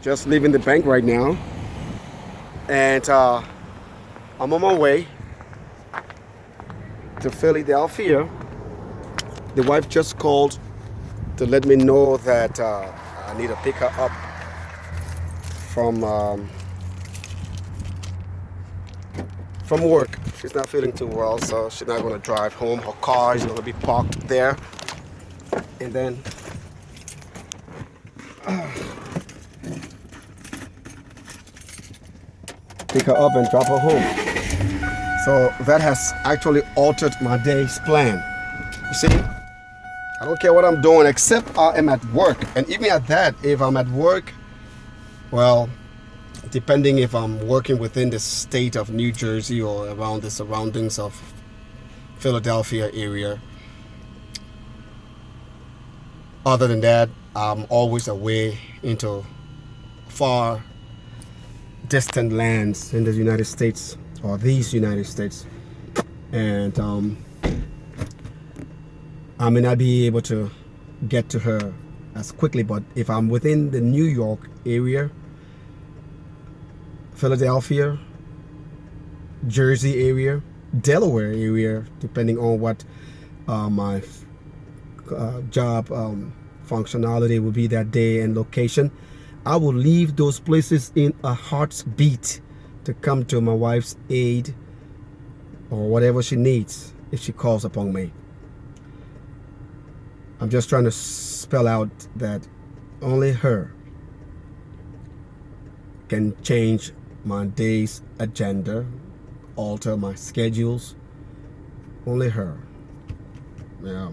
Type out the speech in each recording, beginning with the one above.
Just leaving the bank right now, and I'm on my way to Philadelphia. The wife just called to let me know that I need to pick her up from work. She's not feeling too well, so she's not going to drive home. Her car is going to be parked there, and then pick her up and drop her home. So that has actually altered my day's plan. You see, I don't care what I'm doing except I am at work. And even at that, if I'm at work, well, depending if I'm working within the state of New Jersey or around the surroundings of Philadelphia area, other than that, I'm always away into far distant lands in the United States, or these United States, and I may not be able to get to her as quickly. But if I'm within the New York area, Philadelphia, Jersey area, Delaware area, depending on what my job functionality will be that day and location, I will leave those places in a heart's beat to come to my wife's aid or whatever she needs if she calls upon me. I'm just trying to spell out that only her can change my day's agenda, alter my schedules. Only her. Yeah.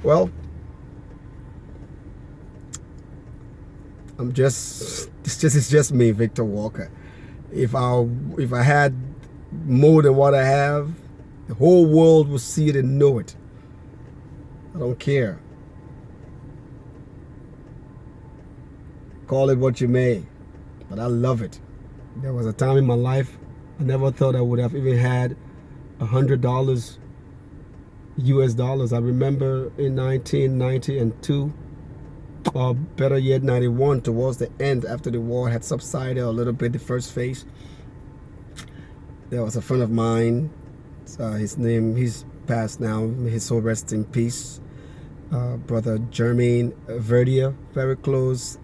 Well, it's just me, Victor Walker. If I had more than what I have, the whole world will see it and know it. I don't care. Call it what you may, but I love it. There was a time in my life I never thought I would have even had $100 US dollars. I remember in 1992, or better yet 91, towards the end, after the war had subsided a little bit, the first phase, there was a friend of mine, he's passed now, may his soul rest in peace, brother Jermaine Verdia, very close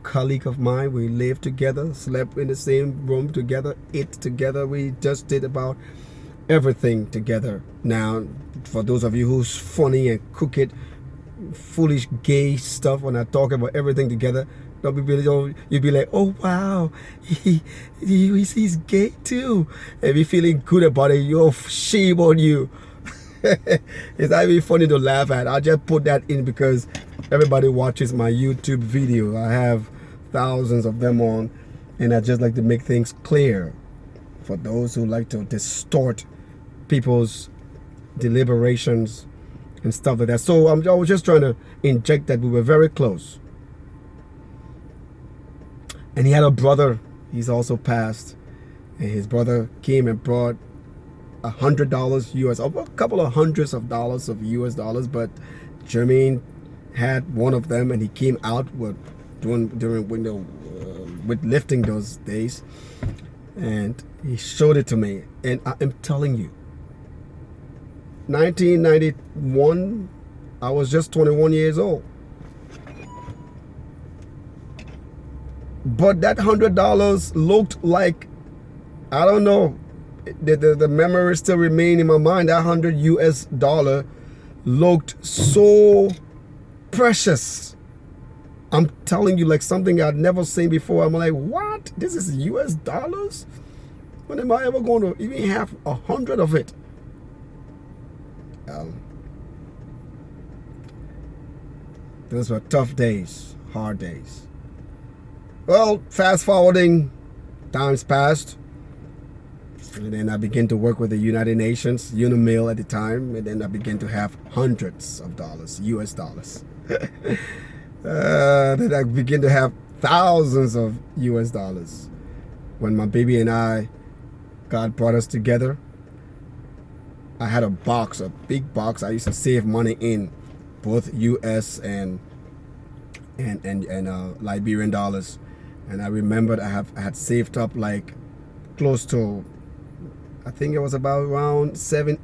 colleague of mine. We lived together, slept in the same room together, ate together. We just did about everything together. Now, for those of you who's funny and crooked, foolish gay stuff, when I talk about everything together, you'd be like, oh wow, he's gay too, and be feeling good about it. Yo, shame on you. It's not even funny to laugh at. I just put that in because everybody watches my YouTube video. I have thousands of them on, and I just like to make things clear for those who like to distort people's deliberations and stuff like that. So I was just trying to inject that we were very close. And he had a brother, he's also passed, and his brother came and brought $100 US, a couple of hundreds of dollars of US dollars, but Jermaine had one of them, and he came out with with lifting those days, and he showed it to me. And I am telling you, 1991, I was just 21 years old. But that $100 looked like, I don't know, the memory still remain in my mind. That 100 US dollar looked so precious. I'm telling you, like something I'd never seen before. I'm like, what? This is US dollars? When am I ever going to even have 100 of it? Those were tough days, hard days. Well, fast forwarding, times passed. And then I began to work with the United Nations, UNIMIL at the time, and then I began to have hundreds of dollars, US dollars. Then I began to have thousands of US dollars. when my baby and God brought us together, I had a box, a big box. I used to save money in, both U.S. and Liberian dollars. And I remembered I had saved up like close to, I think it was about around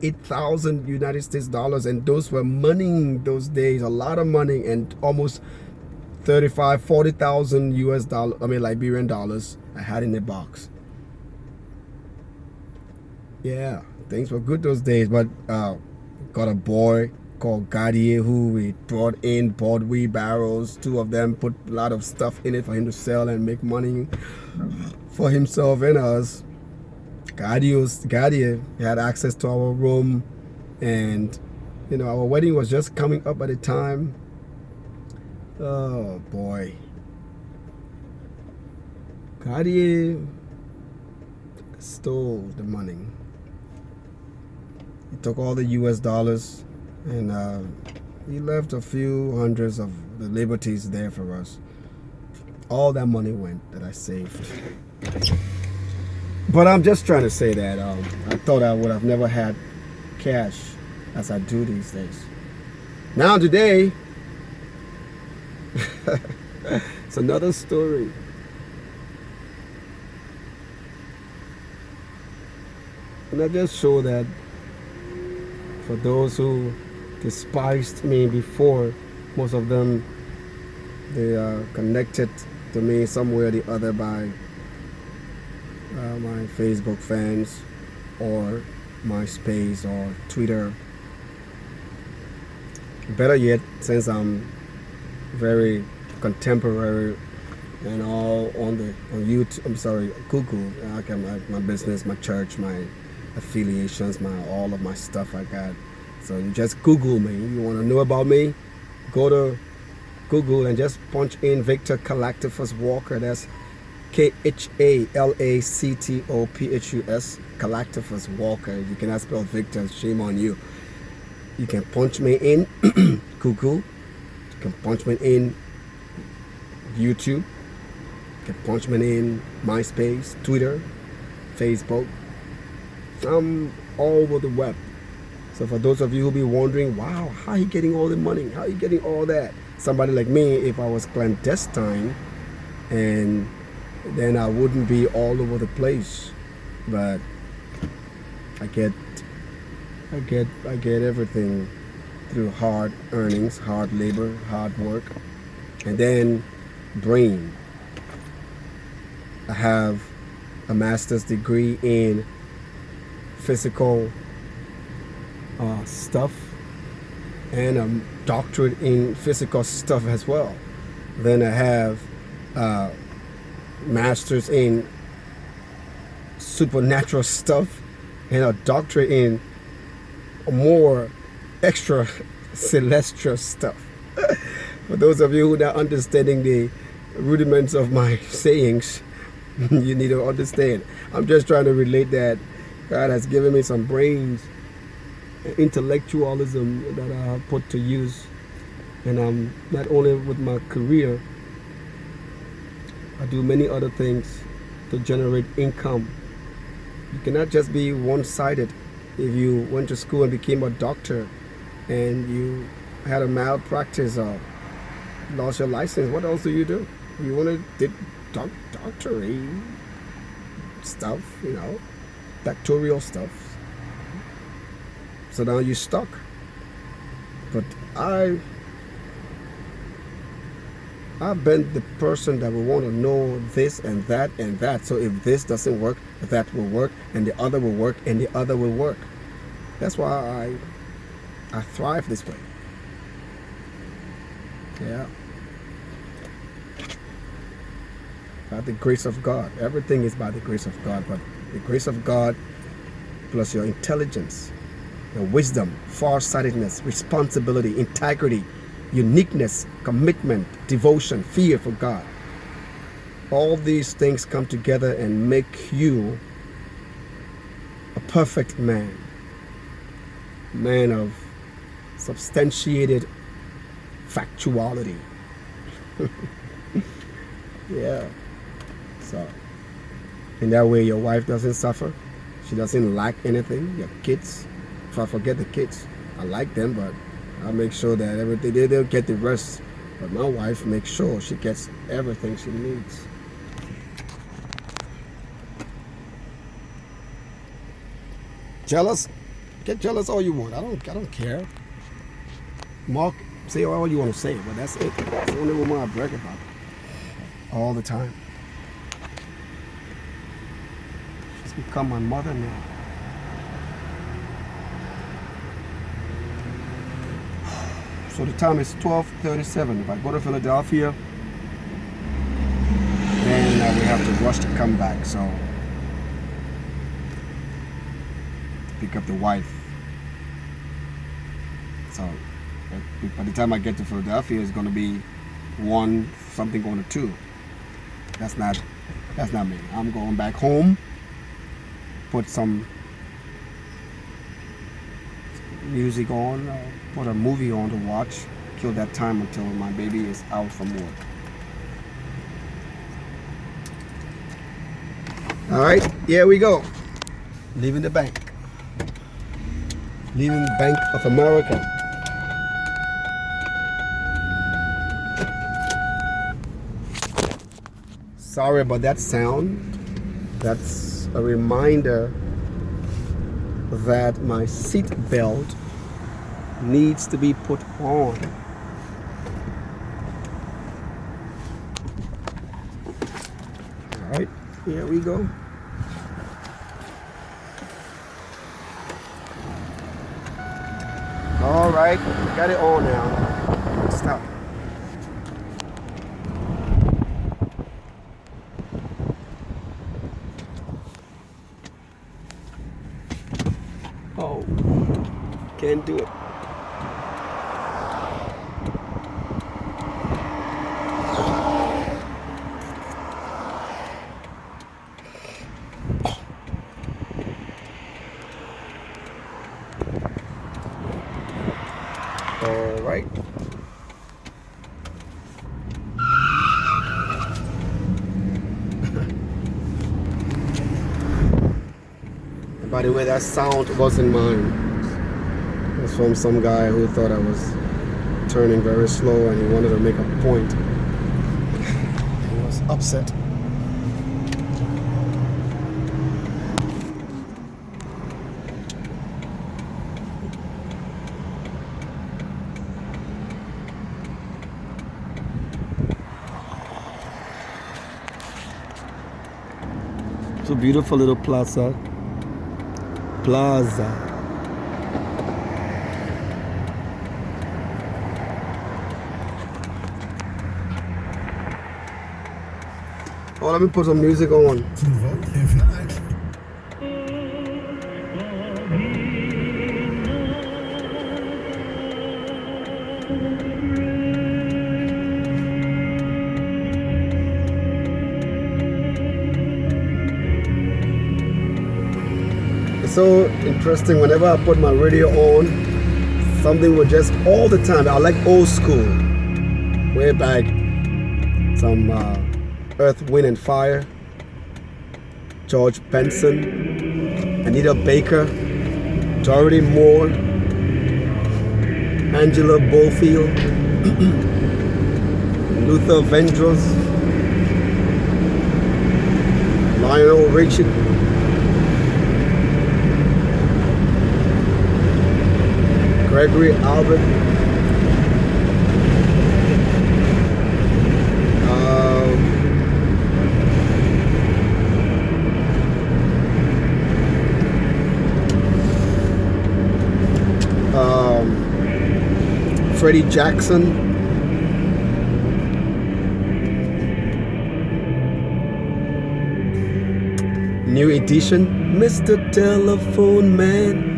8,000 United States dollars, and those were money those days, a lot of money, and almost 40,000 US dollars, Liberian dollars I had in the box. Yeah, things were good those days. But got a boy called Gadier who we brought wheelbarrows, 2 of them, put a lot of stuff in it for him to sell and make money for himself and us. Gadier had access to our room, and our wedding was just coming up at the time. Oh boy, Gadier stole the money. He took all the US dollars, and he left a few hundreds of the liberties there for us. All that money went that I saved. But I'm just trying to say that I thought I would have never had cash as I do these days. Now today, it's another story. And I just show that for those who despised me before, most of them, they are connected to me some way or the other by my Facebook fans or MySpace or Twitter. Better yet, since I'm very contemporary and all on YouTube, Google, my business, my church, my affiliations, all of my stuff I got. So you just Google me. You want to know about me? Go to Google and just punch in Victor Galactifus Walker. That's Kalactopus, Galactifus Walker. You cannot spell Victor, shame on you. You can punch me in Google. You can punch me in YouTube. You can punch me in MySpace, Twitter, Facebook. I'm all over the web. So for those of you who be wondering, wow, how are you getting all the money? How are you getting all that? Somebody like me, if I was clandestine, and then I wouldn't be all over the place. But I get everything through hard earnings, hard labor, hard work, and then brain. I have a master's degree in physical stuff and a doctorate in physical stuff as well. Then I have master's in supernatural stuff and a doctorate in more extra celestial stuff. For those of you who are not understanding the rudiments of my sayings, you need to understand. I'm just trying to relate that God has given me some brains, intellectualism that I have put to use. And I'm not only with my career, I do many other things to generate income. You cannot just be one-sided. If you went to school and became a doctor and you had a malpractice or lost your license, what else do? You want to do doctorate stuff, doctoral stuff. So now you're stuck. But I've been the person that will want to know this and that and that. So if this doesn't work, that will work, and the other will work, and the other will work. That's why I thrive this way. Yeah. By the grace of God. Everything is by the grace of God. But the grace of God plus your intelligence, your wisdom, farsightedness, responsibility, integrity, uniqueness, commitment, devotion, fear for God. All these things come together and make you a perfect man. Man of substantiated factuality. Yeah. So And that way your wife doesn't suffer. She doesn't lack anything. Your kids, if I forget the kids, I like them, but I make sure that everything, they'll get the rest. But my wife makes sure she gets everything she needs. Jealous? Get jealous all you want. I don't care. Mark, say all you want to say, but that's it. That's the only woman I brag about. All the time. She's become my mother now. So the time is 12:37. If I go to Philadelphia, then we have to rush to come back. So pick up the wife. So by the time I get to Philadelphia, it's going to be 1 something going to 2. That's not me. I'm going back home. Put some music on, put a movie on to watch, kill that time until my baby is out from work. All right, here we go. Leaving the bank. Leaving the Bank of America. Sorry about that sound. That's a reminder that my seat belt needs to be put on. All right, here we go. All right, got it on now. Stop. Oh, can't do it. All right. By the way, that sound wasn't mine. It was from some guy who thought I was turning very slow and he wanted to make a point. He was upset. It's a beautiful little plaza. Oh, let me put some music on. To vote, if not. It's so interesting. Whenever I put my radio on, something would just all the time. I like old school. Way back, some Earth, Wind and Fire, George Benson, Anita Baker, Dorothy Moore, Angela Bofield, Luther Vandross, Lionel Richie, Gregory Albert, Freddie Jackson, New Edition, Mr. Telephone Man.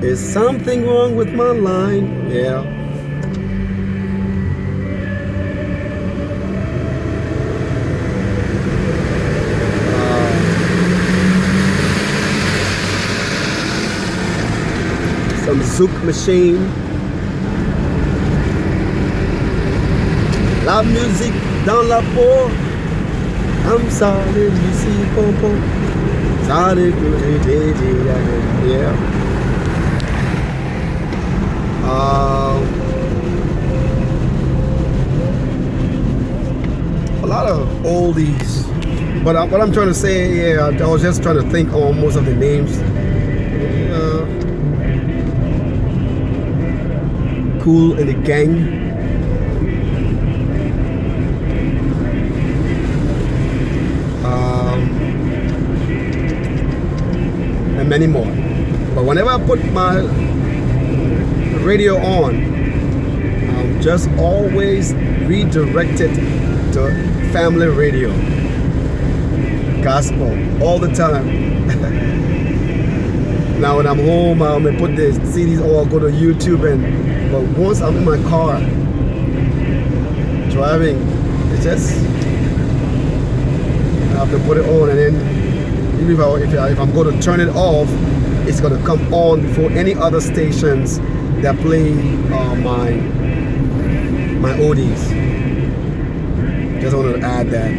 Is something wrong with my line? Yeah. Some Zouk Machine. La musique dans la peau. I'm sorry, you see, pom pom. Sorry, yeah. A lot of oldies, but what I'm trying to say, yeah, I was just trying to think on most of the names. Cool and the Gang. And many more. But whenever I put my radio on, I'm just always redirected to family radio, gospel, all the time. Now when I'm home, I may put the CDs or I'll go to YouTube, but once I'm in my car driving, it's just I have to put it on, and then even if I'm going to turn it off, it's going to come on before any other stations that play my oldies. Just wanted to add that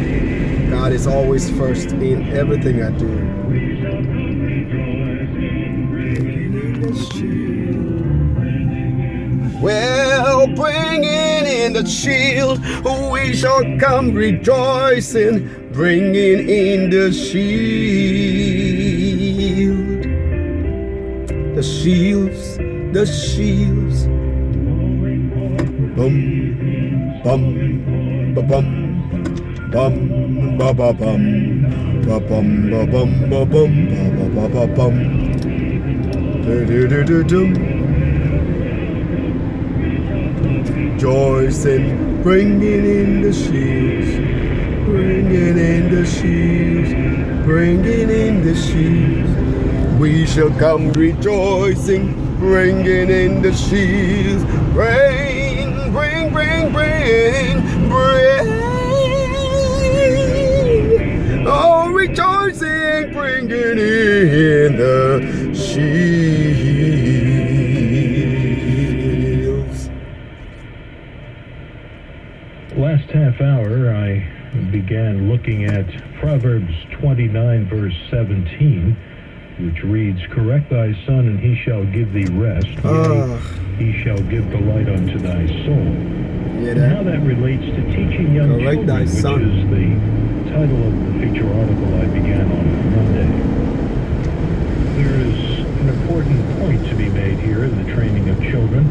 God is always first in everything I do. Well, bringing in the shield, we shall come rejoicing, bringing in the shield. The shields, the shields. Bum, bum, ba bum, bum, ba ba bum, ba bum, ba bum, ba bum, ba ba bum. Rejoicing, bringing in the shields, bringing in the shields, bringing in the shields. We shall come rejoicing, bringing in the shields. Bring, bring, bring, bring, bring. Oh, rejoicing, bringing in the shields. Last half hour, I began looking at Proverbs 29, verse 17, which reads, correct thy son, and he shall give thee rest. He shall give delight unto thy soul. And how that relates to teaching young children, which is the title of the feature article I began on Monday. There is an important point to be made here in the training of children.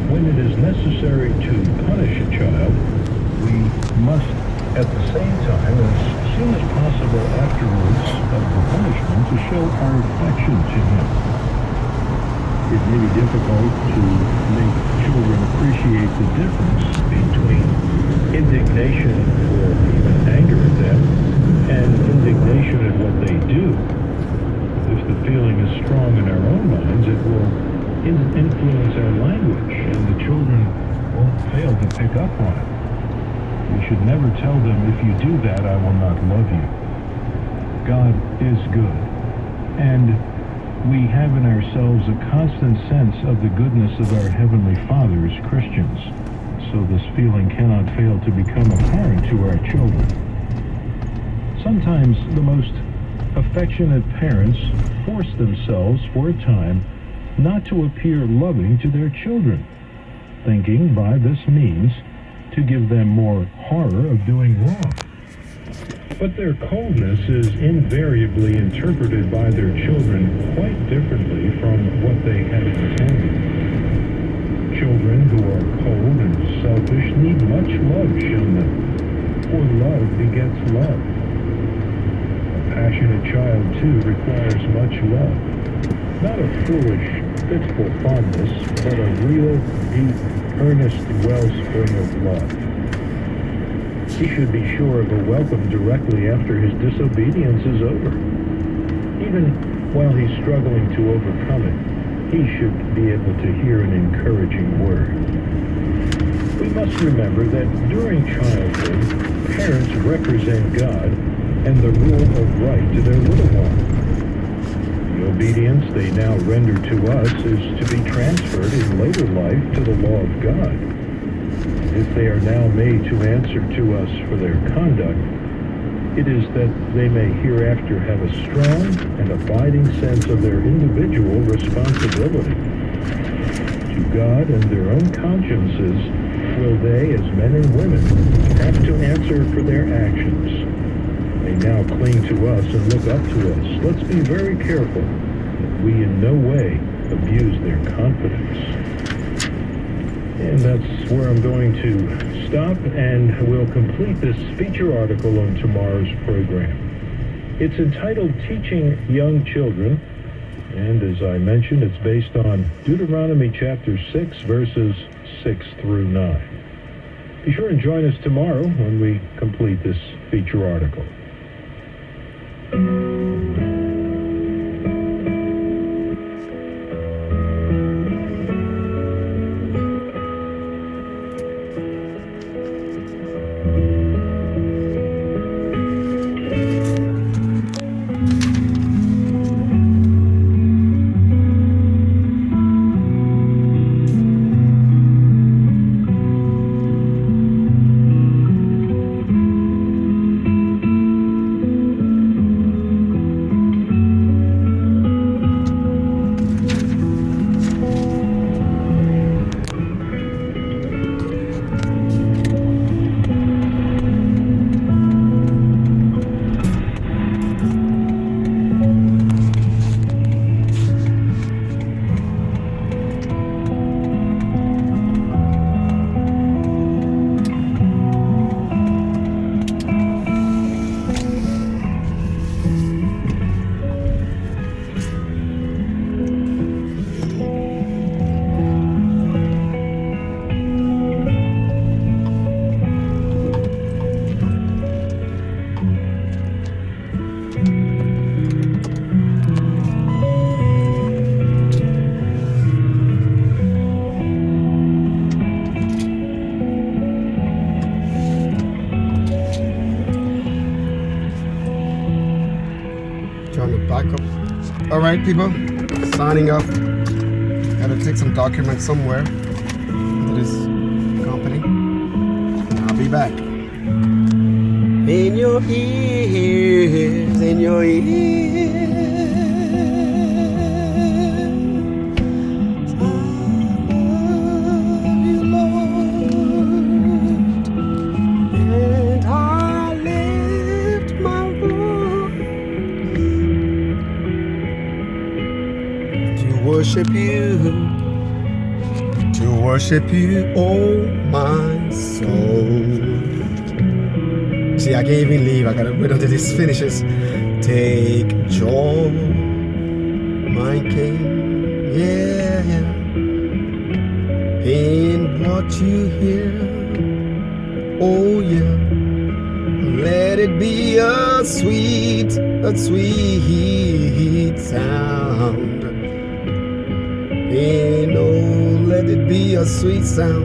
When it is necessary to punish a child, we must, at the same time, as soon as possible afterwards of the punishment, to show our affection to him. It may be difficult to make children appreciate the difference between indignation or even anger at them and indignation at what they do. If the feeling is strong in our own minds, it will influence our language, and the children won't fail to pick up on it. We should never tell them, if you do that, I will not love you. God is good, and we have in ourselves a constant sense of the goodness of our Heavenly Father as Christians, so this feeling cannot fail to become apparent to our children. Sometimes the most affectionate parents force themselves for a time not to appear loving to their children, thinking by this means to give them more horror of doing wrong. But their coldness is invariably interpreted by their children quite differently from what they had intended. Children who are cold and selfish need much love shown them, for love begets love. A passionate child, too, requires much love. Not a foolish, fitful fondness, but a real, deep, earnest wellspring of love. He should be sure of a welcome directly after his disobedience is over. Even while he's struggling to overcome it, he should be able to hear an encouraging word. We must remember that during childhood, parents represent God and the rule of right to their little one. The obedience they now render to us is to be transferred in later life to the law of God. If they are now made to answer to us for their conduct, It is that they may hereafter have a strong and abiding sense of their individual responsibility. To God and their own consciences will they, as men and women, have to answer for their actions. They now cling to us and look up to us. Let's be very careful that we in no way abuse their confidence. And that's where I'm going to stop, and we'll complete this feature article on tomorrow's program. It's entitled Teaching Young Children, and as I mentioned, it's based on Deuteronomy chapter 6, verses 6 through 9. Be sure and join us tomorrow when we complete this feature article. Trying to back up. All right, people, signing up. Gotta take some documents somewhere for this company. I'll be back. In your ears, in your ears. I love you, Lord, and I lift my voice to worship you, oh my soul. See, I can't even leave. I gotta wait until this finishes. Take joy, my King, yeah, in what you hear. Oh yeah, let it be a sweet sound. And oh, let it be a sweet sound.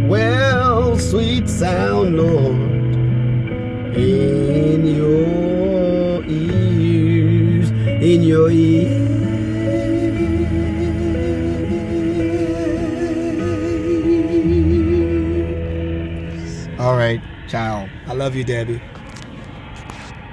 Well, sweet sound, Lord, in your ears, in your ears. All right, ciao. I love you, Debbie.